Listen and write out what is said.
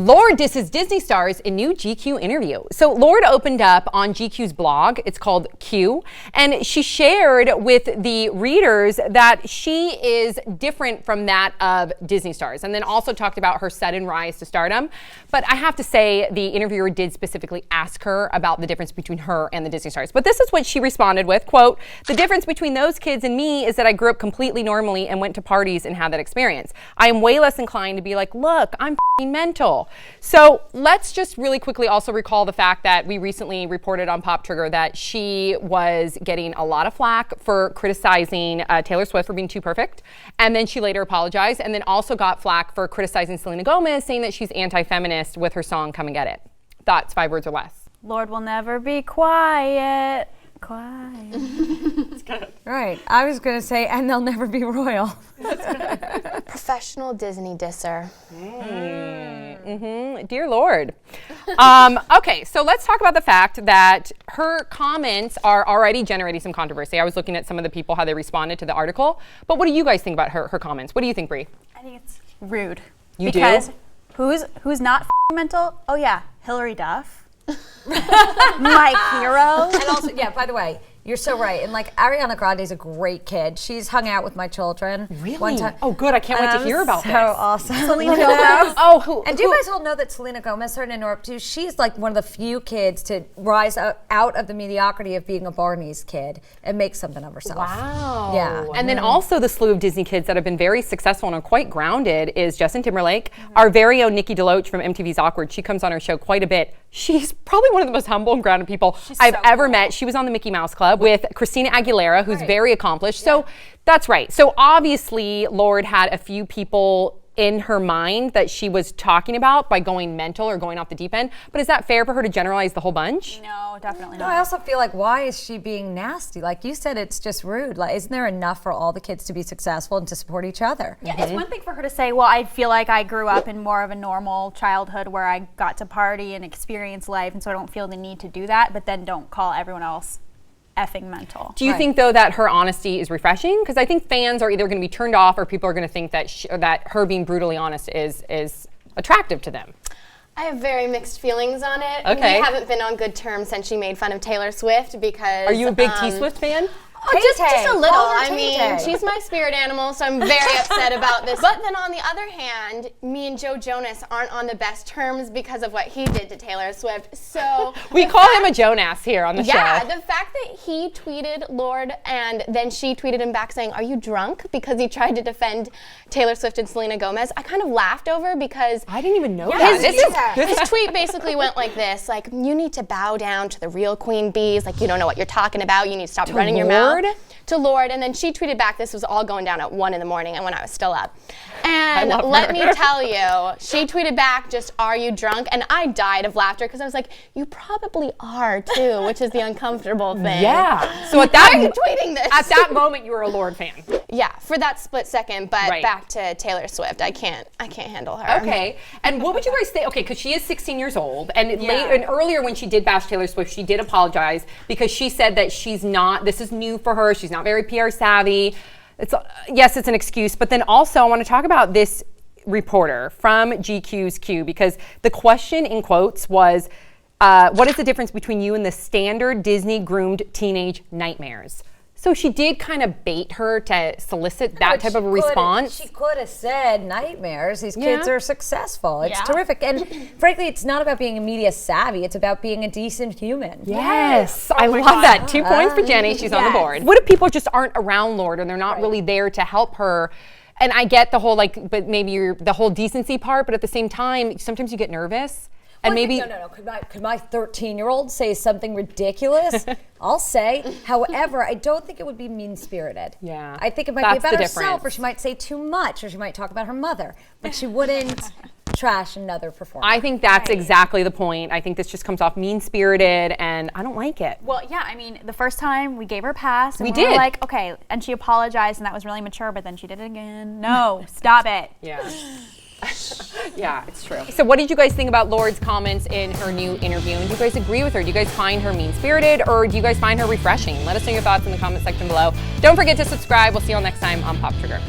Lorde disses Disney stars in new GQ interview. So Lorde opened up on GQ's blog. It's called Q. And she shared with the readers that she is different from that of Disney stars. And then also talked about her sudden rise to stardom. But I have to say the interviewer did specifically ask her about the difference between her and the Disney stars. But this is what she responded with, quote, "The difference between those kids and me is that I grew up completely normally and went to parties and had that experience. I am way less inclined to be like, look, I'm mental." So let's just really quickly also recall the fact that we recently reported on Pop Trigger that she was getting a lot of flack for criticizing Taylor Swift for being too perfect. And then she later apologized and then also got flack for criticizing Selena Gomez, saying that she's anti-feminist with her song Come and Get It. Thoughts, 5 words or less? Lorde will never be quiet. Quiet. It's good. Right. I was going to say, and they'll never be royal. Professional Disney disser. Dear Lorde. Okay, so let's talk about the fact that her comments are already generating some controversy. I was looking at some of the people, how they responded to the article. But what do you guys think about her comments? What do you think, Brie? I think it's rude. You because do? Who's not mental? Oh yeah, Hillary Duff. My hero. And also, yeah, by the way, you're so right. And like Ariana Grande's a great kid. She's hung out with my children. Really? One time. Oh, good. I can't wait to hear about this. So awesome. Selena Gomez. And do you guys all know that Selena Gomez, sorry to interrupt you, she's like one of the few kids to rise out of the mediocrity of being a Barney's kid and make something of herself. Wow. Yeah. And then also the slew of Disney kids that have been very successful and are quite grounded is Justin Timberlake. Our very own Nikki DeLoach from MTV's Awkward. She comes on our show quite a bit. She's probably one of the most humble and grounded people I've ever met. She was on the Mickey Mouse Club with Christina Aguilera, who's very accomplished. So that's right. So obviously Lorde had a few people in her mind that she was talking about by going mental or going off the deep end. But is that fair for her to generalize the whole bunch? No, definitely No, not. I also feel like, why is she being nasty? Like you said, it's just rude. Like, isn't there enough for all the kids to be successful and to support each other? Yeah, it's one thing for her to say, well, I feel like I grew up in more of a normal childhood where I got to party and experience life, and so I don't feel the need to do that, but then don't call everyone else effing mental. Do you think, though, that her honesty is refreshing? Because I think fans are either going to be turned off or people are going to think that that her being brutally honest is attractive to them. I have very mixed feelings on it. Okay. We haven't been on good terms since she made fun of Taylor Swift because... Are you a big T-Swift fan? Oh, just a little. Call her I mean, Tay-Tay. she's my spirit animal, so I'm very upset about this. But then on the other hand, me and Joe Jonas aren't on the best terms because of what he did to Taylor Swift. So We call him a Jonas here on the show. yeah, the fact that he tweeted Lorde and then she tweeted him back saying, "Are you drunk?" because he tried to defend Taylor Swift and Selena Gomez. I kind of laughed over because I didn't even know that. his tweet basically went like this, like, "You need to bow down to the real queen bees. Like, you don't know what you're talking about. You need to stop running your mouth." To Lorde, and then she tweeted back, this was all going down at 1 a.m. and when I was still up. And let me tell you, she tweeted back just, "Are you drunk?" And I died of laughter because I was like, you probably are too, which is the uncomfortable thing. Yeah. So at that Why are you tweeting this? At that moment, you were a Lorde fan. Yeah, for that split second, but back to Taylor Swift, I can't handle her. Okay. And what would you guys say? Okay, because she is 16 years old, and and earlier when she did bash Taylor Swift, she did apologize because she said that she's not. This is new for her. She's not very PR savvy. Yes, it's an excuse, but then also I want to talk about this reporter from GQ's Q because the question in quotes was, what is the difference between you and the standard Disney groomed teenage nightmares? So she did kind of bait her to solicit that type of a response. She could have said nightmares. These kids are successful. It's terrific. And frankly, it's not about being a media savvy. It's about being a decent human. Yes. I love that. 2 points for Jenny. She's on the board. What if people just aren't around Lorde and they're not really there to help her? And I get the whole but maybe the whole decency part, but at the same time, sometimes you get nervous. And maybe no. Could my 13-year-old say something ridiculous? I'll say. However, I don't think it would be mean-spirited. Yeah. I think it might be about herself, or she might say too much, or she might talk about her mother, but she wouldn't trash another performer. I think that's exactly the point. I think this just comes off mean-spirited, and I don't like it. Well, yeah, I mean, the first time we gave her a pass. And We we were did. like, okay, and she apologized, and that was really mature, but then she did it again. No, stop it. Yeah. Yeah, it's true. So what did you guys think about Lorde's comments in her new interview? And do you guys agree with her? Do you guys find her mean-spirited, or do you guys find her refreshing? Let us know your thoughts in the comment section below. Don't forget to subscribe. We'll see you all next time on Pop Trigger.